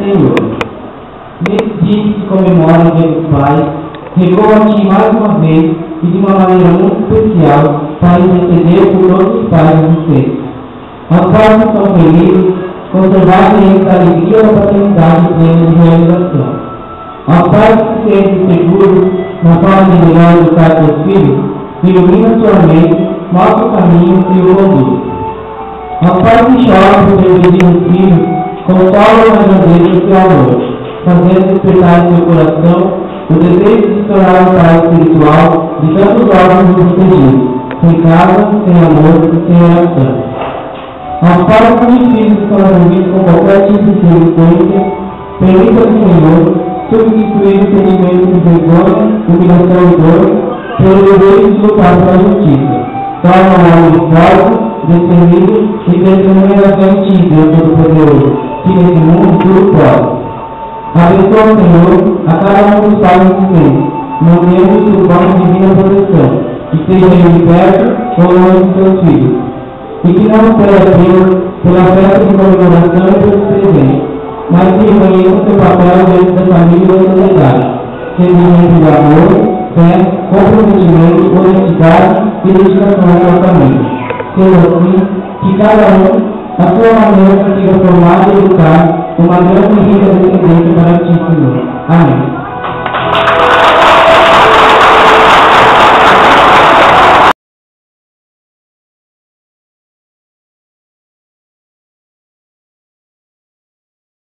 Senhor. Nesse dia que se comemora o Dia dos Pais, recorro a Ti mais uma vez e de uma maneira muito especial para interceder por todos os pais de vocês. Aos pais que estão felizes, conservarem essa alegria da paternidade plena de realização. Aos pais que se sentem seguros na forma de melhor educar seus filhos, ilumina sua mente, mostra o caminho e o conduz. Aos pais que choram por perder um filho, consolam na grandeza do seu amor, fazendo despertar em seu coração o desejo de se tornar um pai espiritual de tantos órgãos inferiores, sem casa, sem amor e sem oração. Aos pais cujos filhos estão envolvidos com qualquer tipo de delinquência, permita ao Senhor substituir o sentimento de vergonha, humilhação e dor pelo desejo de lutar pela justiça. Torna o homem forte, destemido e testemunha da fé em Ti, Deus Todo-Poderoso, que nesse mundo tudo pode. Abençoa, Senhor, a cada um dos pais existentes, mantendo o banho de divina proteção, que seja ele perto ou longe de seus filhos, e que não espere Deus pela festa de comemoração e pelos presentes, mas que reconheça seu papel dentro da família e da sociedade, sendo exemplo de amor, fé, comprometimento, honestidade e dedicação ao sua família. Sendo assim, que cada um, a sua maneira, consiga formar e educar uma grande e rica descendência para Ti, Senhor. Amém.